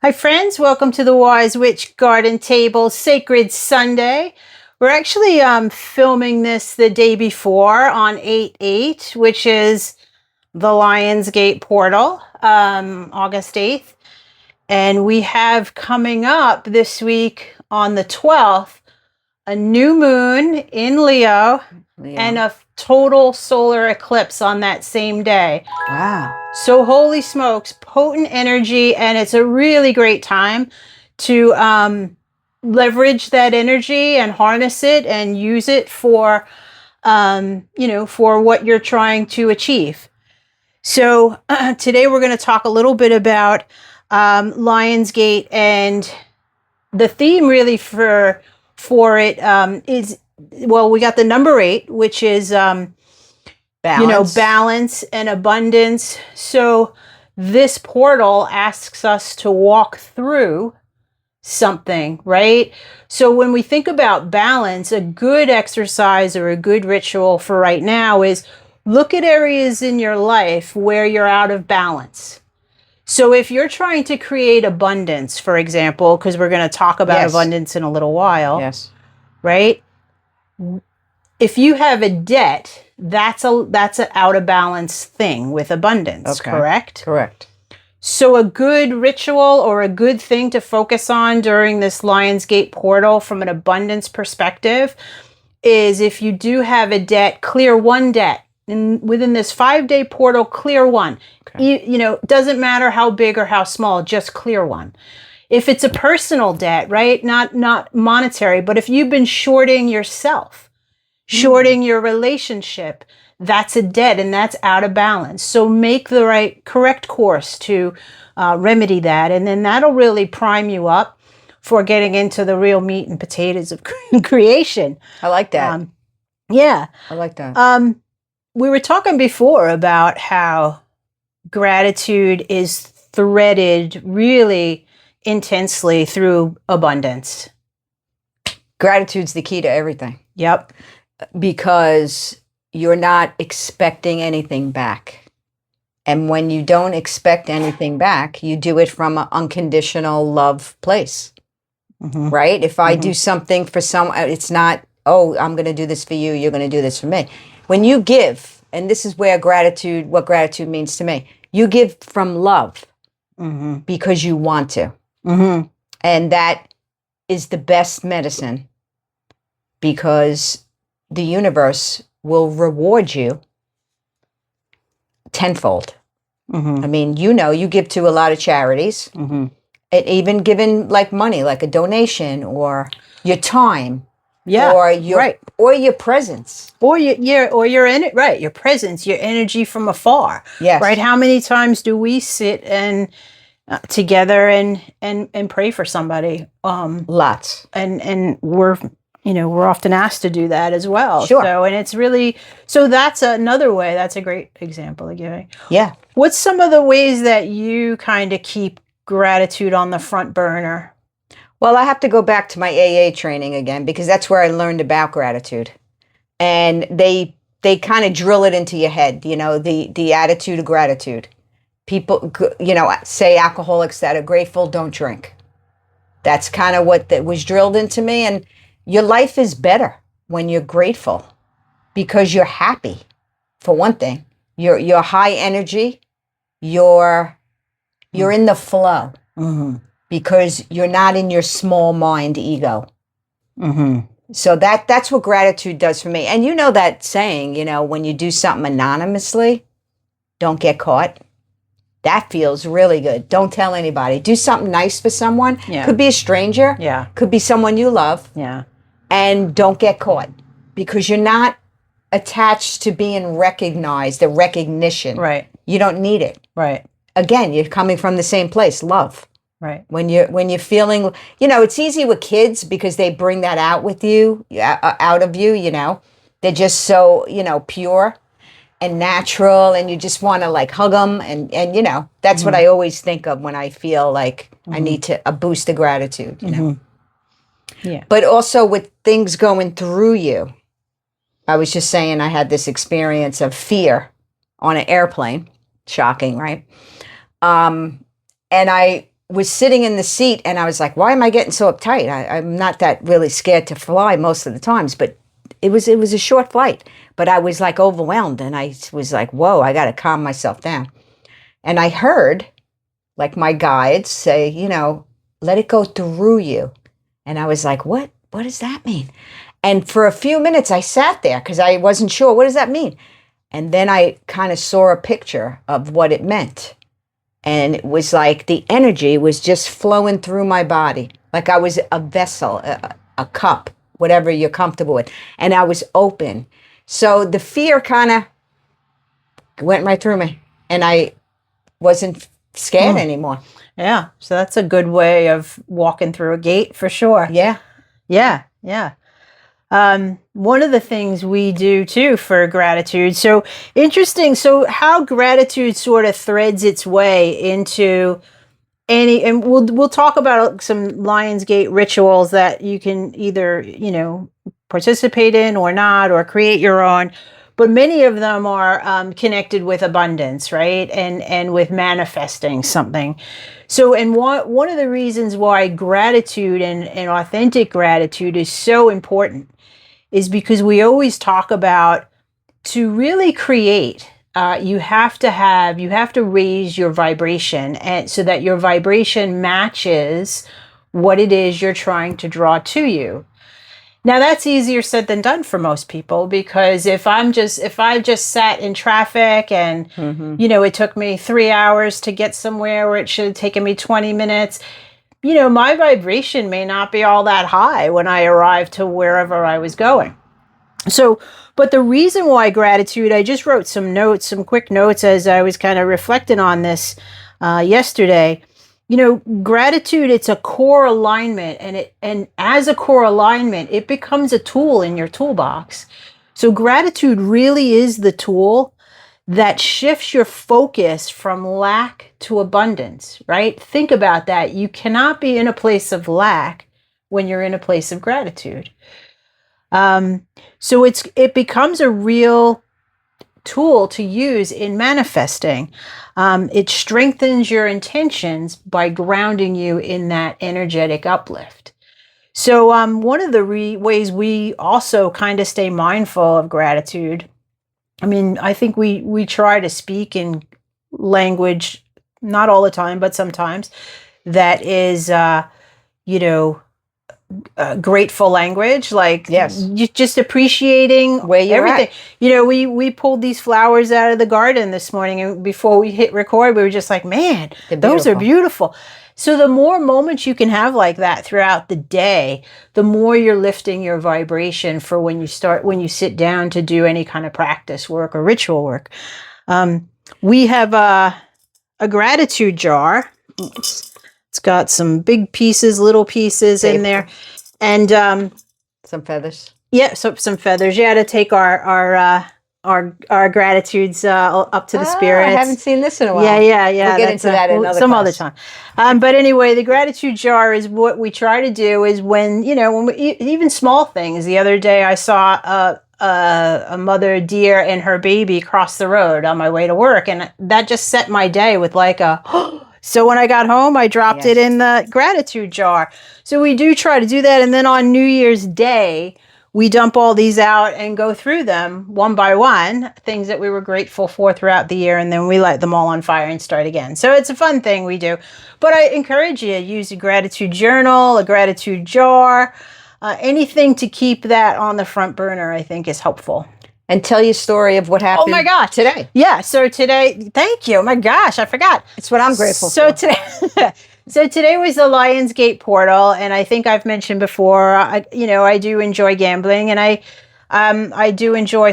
Hi friends, welcome to the Wise Witch Garden Table Sacred Sunday. We're actually filming this the day before on 8/8, which is the Lionsgate portal, August 8th. And we have coming up this week on the 12th, a new moon in Leo. And a total solar eclipse on that same day. Wow. So holy smokes, potent energy, and it's a really great time to leverage that energy and harness it and use it for, for what you're trying to achieve. So today we're going to talk a little bit about Lionsgate, and the theme really for it is, well, we got the number 8, which is balance and abundance. So this portal asks us to walk through something, right? So when we think about balance, a good exercise or a good ritual for right now is look at areas in your life where you're out of balance. So if you're trying to create abundance, for example, because we're going to talk about abundance in a little while, right? If you have a debt, that's an out of balance thing with abundance, correct? Correct. So a good ritual or a good thing to focus on during this Lionsgate portal from an abundance perspective is, if you do have a debt, clear one debt. And within this 5-day portal, clear one. Doesn't matter how big or how small, just clear one. If it's a personal debt, right? Not monetary, but if you've been shorting yourself, shorting your relationship, that's a debt and that's out of balance. So make the correct course to remedy that. And then that'll really prime you up for getting into the real meat and potatoes of creation. I like that. Yeah. I like that. We were talking before about how gratitude is threaded really intensely through abundance. Gratitude's the key to everything. Yep. Because you're not expecting anything back. And when you don't expect anything back, you do it from an unconditional love place, right? If I do something for someone, it's not, oh, I'm going to do this for you, you're going to do this for me. When you give, and this is where what gratitude means to me, you give from love because you want to. And that is the best medicine, because the universe will reward you tenfold. I mean, you give to a lot of charities, even giving like money, like a donation, or your time, or your presence, or your presence, your energy from afar. Yes. Right. How many times do we sit and together and pray for somebody? Lots. And we're often asked to do that as well. Sure. So, and it's really, so that's another way. That's a great example of giving. Yeah. What's some of the ways that you kind of keep gratitude on the front burner? Well, I have to go back to my AA training again, because that's where I learned about gratitude. And they kind of drill it into your head, the attitude of gratitude. People, say alcoholics that are grateful don't drink. That's kind of what that was drilled into me. And your life is better when you're grateful, because you're happy. For one thing, you're high energy. You're in the flow, because you're not in your small mind ego. So that's what gratitude does for me. And that saying, when you do something anonymously, don't get caught. That feels really good. Don't tell anybody. Do something nice for someone. Yeah. Could be a stranger. Yeah. Could be someone you love. Yeah. And don't get caught, because you're not attached to being recognized, the recognition. Right. You don't need it. Right. Again, you're coming from the same place, love. Right. When you're feeling, it's easy with kids because they bring that out with you, out of you, They're just so, pure and natural, and you just want to like hug them. And that's what I always think of when I feel like I need a boost of gratitude, Yeah. But also with things going through you. I was just saying, I had this experience of fear on an airplane. Shocking, right? And I was sitting in the seat, and I was like, why am I getting so uptight? I'm not that really scared to fly most of the times, but it was a short flight. But I was like overwhelmed, and I was like, whoa, I got to calm myself down. And I heard like my guides say, let it go through you. And I was like, what? What does that mean? And for a few minutes, I sat there because I wasn't sure. What does that mean? And then I kind of saw a picture of what it meant. And it was like the energy was just flowing through my body. Like I was a vessel, a cup, whatever you're comfortable with. And I was open. So the fear kind of went right through me. And I wasn't scared anymore. Yeah. So that's a good way of walking through a gate for sure. Yeah. Yeah. Yeah. One of the things we do too for gratitude. So interesting. So how gratitude sort of threads its way into and we'll talk about some Lionsgate rituals that you can either, participate in or not, or create your own. But many of them are connected with abundance, right? And with manifesting something. So, and one of the reasons why gratitude and authentic gratitude is so important is because we always talk about to really create, you have to raise your vibration, and so that your vibration matches what it is you're trying to draw to you. Now that's easier said than done for most people, because if I just sat in traffic and it took me 3 hours to get somewhere where it should have taken me 20 minutes, my vibration may not be all that high when I arrive to wherever I was going. So, but the reason why gratitude, I just wrote some quick notes as I was kind of reflecting on this yesterday. Gratitude, it's a core alignment, and as a core alignment, it becomes a tool in your toolbox. So gratitude really is the tool that shifts your focus from lack to abundance, right? Think about that. You cannot be in a place of lack when you're in a place of gratitude. So it becomes a real tool to use in manifesting. It strengthens your intentions by grounding you in that energetic uplift. So one of the ways we also kind of stay mindful of gratitude, I think we try to speak in language, not all the time, but sometimes, that is, grateful language, like yes, just appreciating where you're everything. at. We pulled these flowers out of the garden this morning, and before we hit record, we were just like, man, those are beautiful. So the more moments you can have like that throughout the day, the more you're lifting your vibration for when you sit down to do any kind of practice work or ritual work. We have a gratitude jar. It's got some big pieces, little pieces in there, and some feathers. Yeah, so some feathers. Yeah, to take our gratitudes up to the spirits. I haven't seen this in a while. Yeah. We'll get into that another some other time. But anyway, the gratitude jar is what we try to do. Is when even small things. The other day, I saw a mother deer and her baby cross the road on my way to work, and that just set my day with like a. So when I got home, I dropped it in the gratitude jar. So we do try to do that. And then on New Year's Day, we dump all these out and go through them one by one, things that we were grateful for throughout the year. And then we light them all on fire and start again. So it's a fun thing we do. But I encourage you to use a gratitude journal, a gratitude jar, anything to keep that on the front burner, I think is helpful. And tell your story of what happened. Oh my gosh, today. Yeah, so today, thank you. Oh my gosh, I forgot. It's what I'm grateful for. So today was the Lionsgate portal, and I think I've mentioned before, I do enjoy gambling, and I do enjoy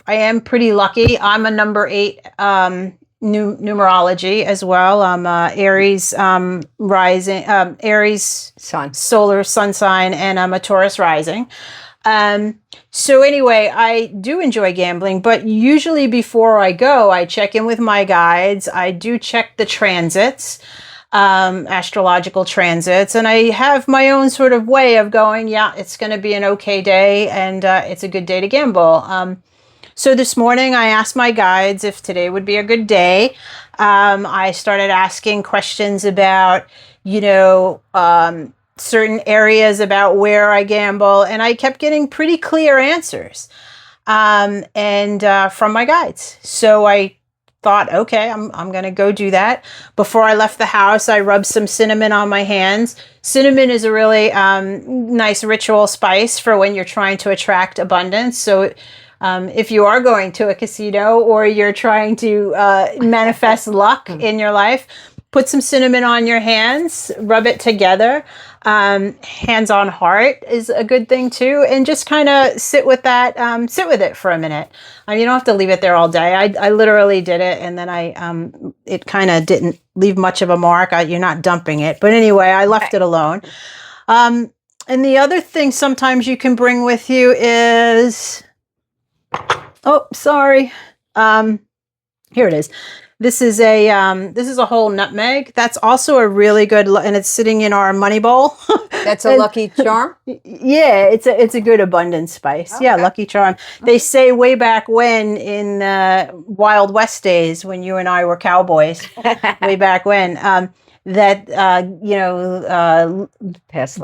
I am pretty lucky. I'm a number 8 numerology as well. I'm Aries rising, Aries solar sun sign, and I'm a Taurus rising. So anyway, I do enjoy gambling, but usually before I go, I check in with my guides. I do check the transits, astrological transits, and I have my own sort of way of going, yeah, it's going to be an okay day, and it's a good day to gamble. So this morning I asked my guides if today would be a good day. I started asking questions about, you know, certain areas about where I gamble, and I kept getting pretty clear answers, and from my guides. So I thought, okay, I'm gonna go do that. Before I left the house, I rubbed some cinnamon on my hands. Cinnamon is a really nice ritual spice for when you're trying to attract abundance. So if you are going to a casino or you're trying to manifest luck in your life, put some cinnamon on your hands, rub it together. Hands on heart is a good thing too. And just kind of sit with that, sit with it for a minute. You don't have to leave it there all day. I literally did it, and then it kind of didn't leave much of a mark. You're not dumping it. But anyway, I left it alone. And the other thing sometimes you can bring with you is, oh, sorry. Here it is. This is a whole nutmeg. That's also a really good, and it's sitting in our money bowl. That's a lucky charm? Yeah, it's a good abundance spice. Okay. Yeah, lucky charm. Okay. They say way back when in Wild West days, when you and I were cowboys, way back when, that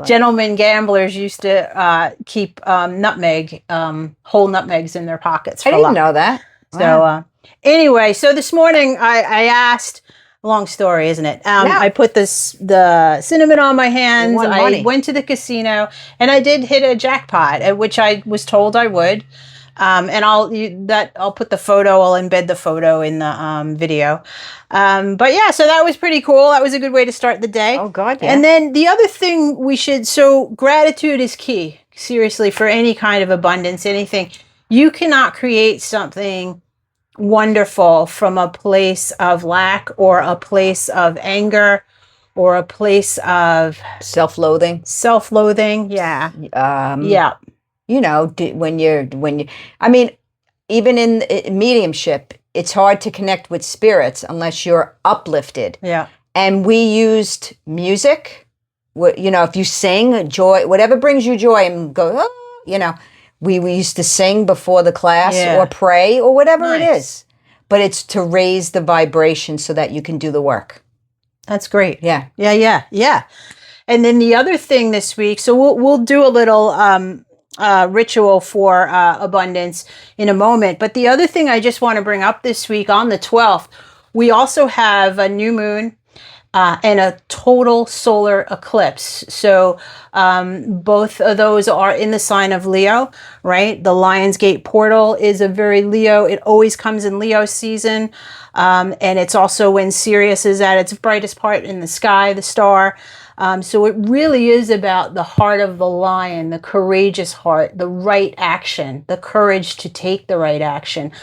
gentlemen gamblers used to keep nutmeg, whole nutmegs in their pockets. I didn't know that. Wow. So anyway, so this morning I asked, long story, isn't it? I put the cinnamon on my hands. I went to the casino, and I did hit a jackpot, which I was told I would. And I'll put the photo. I'll embed the photo in the video. But yeah, so that was pretty cool. That was a good way to start the day. Oh God, yeah. And then the other thing so gratitude is key. Seriously, for any kind of abundance, anything. You cannot create something wonderful from a place of lack or a place of anger or a place of self-loathing. Yeah. Yeah. You know, I mean, even in mediumship, it's hard to connect with spirits unless you're uplifted. Yeah. And we used music. If you sing joy, whatever brings you joy, and go, we used to sing before the class or pray or whatever it is. But it's to raise the vibration so that you can do the work. That's great. Yeah. Yeah. And then the other thing this week, so we'll do a little ritual for abundance in a moment. But the other thing I just want to bring up this week on the 12th, we also have a new moon and a total solar eclipse. So both of those are in the sign of Leo, right? The Lionsgate portal is a very Leo. It always comes in Leo season. And it's also when Sirius is at its brightest part in the sky, the star. So it really is about the heart of the lion, the courageous heart, the right action, the courage to take the right action.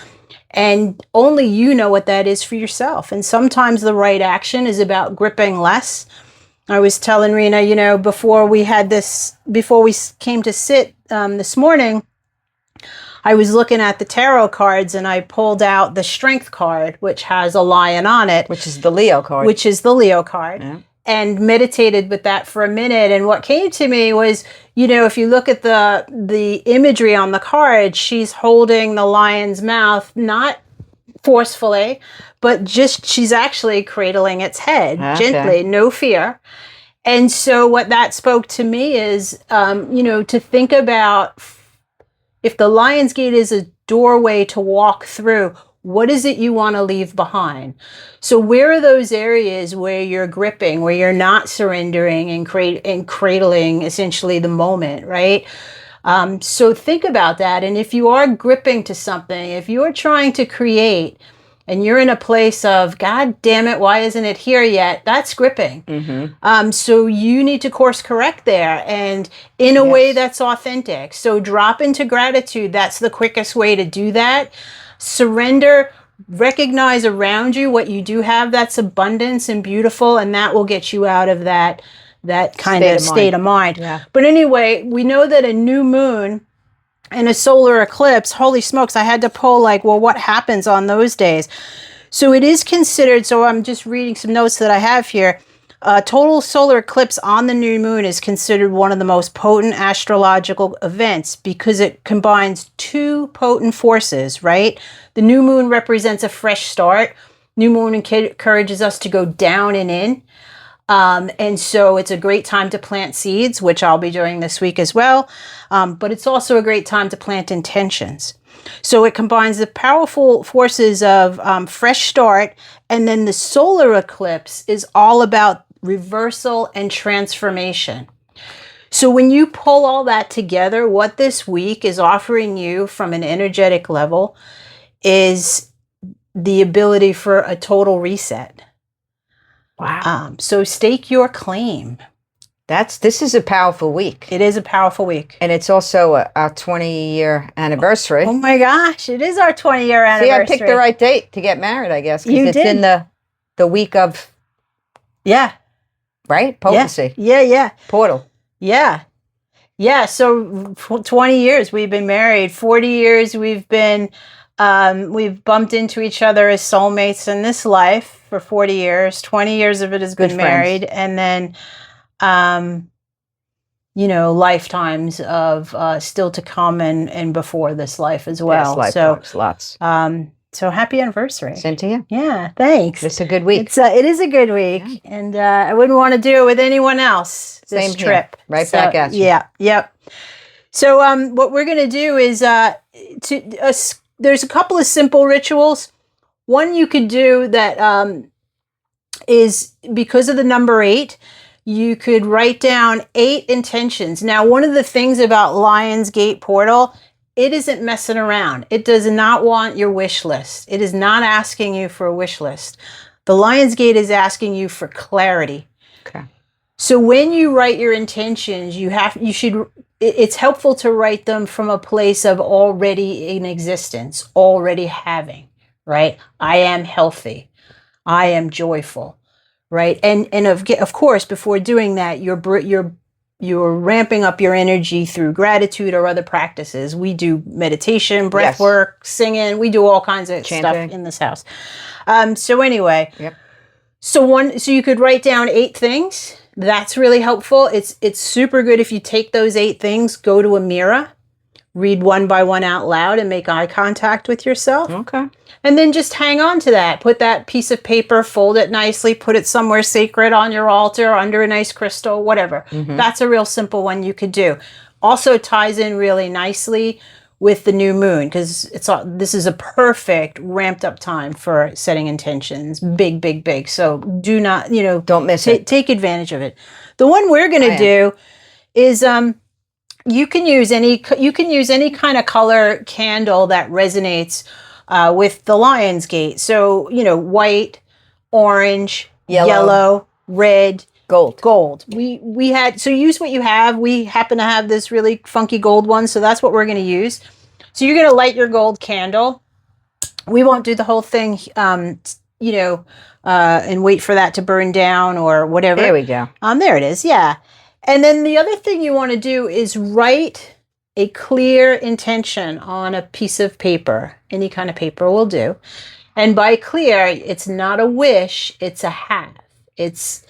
And only you know what that is for yourself. And sometimes the right action is about gripping less. I was telling Rena, before we came to sit this morning, I was looking at the tarot cards, and I pulled out the strength card, which has a lion on it. Which is the Leo card. Yeah. And meditated with that for a minute. And what came to me was, if you look at the imagery on the card, she's holding the lion's mouth, not forcefully, but she's actually cradling its head gently, no fear. And so what that spoke to me is, to think about if the Lion's Gate is a doorway to walk through, what is it you want to leave behind? So where are those areas where you're gripping, where you're not surrendering and cradling essentially the moment, right? So think about that. And if you are gripping to something, if you're trying to create and you're in a place of, God damn it, why isn't it here yet? That's gripping. Mm-hmm. So you need to course correct there, and in a way that's authentic. So drop into gratitude. That's the quickest way to do that. Surrender, recognize around you what you do have that's abundance and beautiful, and that will get you out of that kind of state of mind. Yeah. But anyway, we know that a new moon and a solar eclipse, holy smokes, I had to pull what happens on those days? So it is considered, so I'm just reading some notes that I have here. A total solar eclipse on the new moon is considered one of the most potent astrological events because it combines two potent forces, right? The new moon represents a fresh start. New moon encourages us to go down and in. And so it's a great time to plant seeds, which I'll be doing this week as well. But it's also a great time to plant intentions. So it combines the powerful forces of fresh start, and then the solar eclipse is all about reversal and transformation. So when you pull all that together, what this week is offering you from an energetic level is the ability for a total reset. Wow. So stake your claim. This is a powerful week. It is a powerful week. And it's also our 20-year anniversary. Oh my gosh, it is our 20-year anniversary. See, I picked the right date to get married, I guess. You Because it's in the week of, yeah. right? Potency. Yeah. Portal. Yeah. Yeah. So 20 years we've been married. 40 years we've bumped into each other as soulmates in this life for 40 years. 20 years of it has been married. And then, lifetimes of still to come and before this life as well. Yes, lifetimes, lots. So happy anniversary. Same to you. Yeah, thanks. It's a good week. It is a good week, and I wouldn't want to do it with anyone else. This Same trip, here. Right back at you. Yeah, yep. So what we're gonna do is there's a couple of simple rituals. One you could do that is because of the number 8. You could write down 8 intentions. Now, one of the things about Lionsgate Portal, it isn't messing around. It does not want your wish list. It is not asking you for a wish list. The Lionsgate is asking you for clarity. Okay. So when you write your intentions, it's helpful to write them from a place of already in existence, already having, right? I am healthy. I am joyful, right? And of course, before doing that, you're ramping up your energy through gratitude or other practices. We do meditation, breath work, singing. We do all kinds of stuff in this house. So anyway, so you could write down 8 things. That's really helpful. It's super good if you take those 8 things, go to a mirror, read one by one out loud, and make eye contact with yourself. Okay. And then just hang on to that. Put that piece of paper, fold it nicely, put it somewhere sacred on your altar, under a nice crystal, whatever. Mm-hmm. That's a real simple one you could do. Also ties in really nicely with the new moon, because this is a perfect ramped up time for setting intentions. Big. So do not, don't miss it. Take advantage of it. The one we're going to do is you can use any kind of color candle that resonates with the Lionsgate. So, white, orange, yellow, red, gold. We had, so use what you have. We happen to have this really funky gold one, so that's what we're going to use. So you're going to light your gold candle. We won't do the whole thing, and wait for that to burn down or whatever. There we go. There it is. Yeah. And then the other thing you want to do is write a clear intention on a piece of paper. Any kind of paper will do. And by clear, it's not a wish, it's a have. It's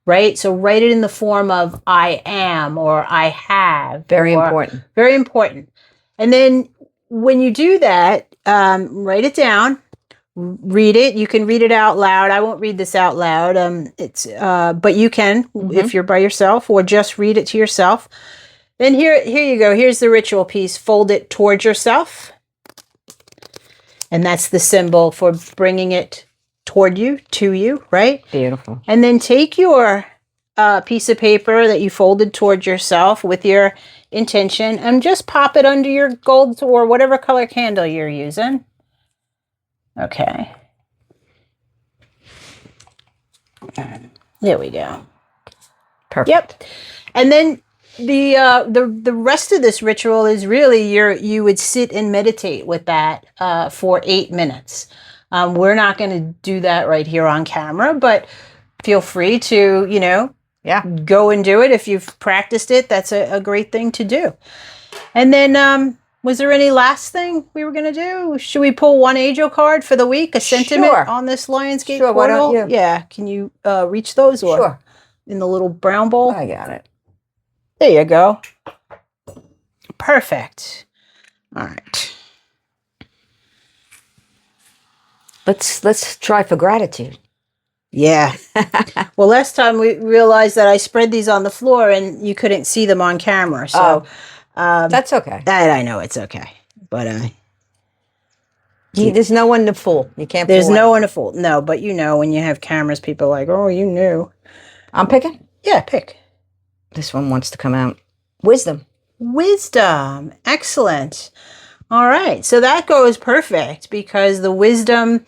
right. So write it in the form of I am or I have. Very important. Very important. And then when you do that, write it down, read it. You can read it out loud. I won't read this out loud. But you can if you're by yourself, or just read it to yourself. Then here you go. Here's the ritual piece. Fold it towards yourself. And that's the symbol for bringing it toward you, to you, right? Beautiful. And then take your piece of paper that you folded towards yourself with your intention and just pop it under your gold or whatever color candle you're using. Okay. There we go. Perfect. Yep. And then the rest of this ritual is really you would sit and meditate with that for 8 minutes. We're not going to do that right here on camera, but feel free to, go and do it. If you've practiced it, that's a great thing to do. And then, was there any last thing we were going to do? Should we pull one angel card for the week? A sentiment on this Lionsgate portal? Why don't you? Yeah. Can you reach those? Or sure. In the little brown bowl? I got it. There you go. Perfect. All right. Let's try for gratitude. Yeah. Well, last time we realized that I spread these on the floor and you couldn't see them on camera. So that's okay. I know it's okay. But There's no one to fool. You can't there's fool no anyone. one to fool. No, but you know, when you have cameras, people are like, oh, you knew. I'm picking. Yeah, pick. This one wants to come out. Wisdom. Wisdom. Excellent. All right. So that goes perfect because the wisdom,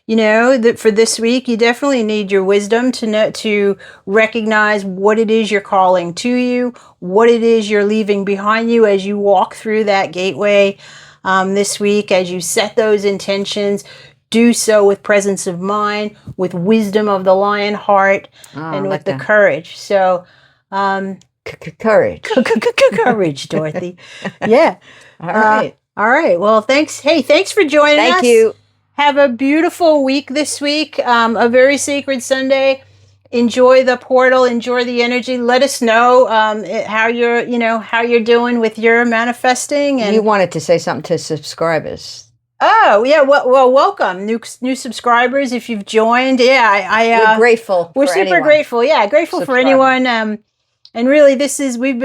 you know, that for this week, you definitely need your wisdom to know, to recognize what it is you're calling to you, what it is you're leaving behind you as you walk through that gateway this week, as you set those intentions. Do so with presence of mind, with wisdom of the lion heart, and with the courage. So, courage. Courage, Dorothy. Yeah. All right. All right. Well, thanks. Hey, thanks for joining us. Thank you. Have a beautiful week this week. A very sacred Sunday. Enjoy the portal. Enjoy the energy. Let us know how you're doing with your manifesting. And you wanted to say something to subscribers. Oh yeah, well, welcome new subscribers if you've joined. Yeah, we're grateful. We're super grateful. Yeah, grateful for anyone. And really, we've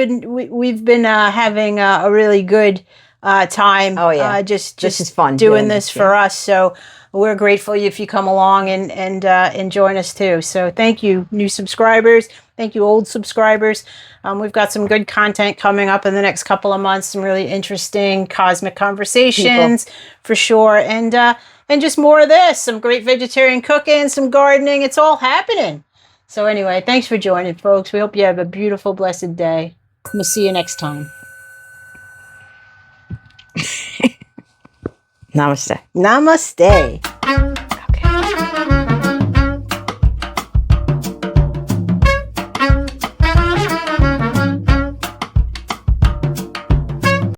been having a really good time. Oh yeah, just this is fun doing this for us. So we're grateful if you come along and join us too. So thank you, new subscribers. Thank you, old subscribers. We've got some good content coming up in the next couple of months. Some really interesting cosmic conversations for sure, and just more of this. Some great vegetarian cooking, some gardening. It's all happening. So anyway, thanks for joining, folks. We hope you have a beautiful, blessed day. We'll see you next time. Namaste. Namaste.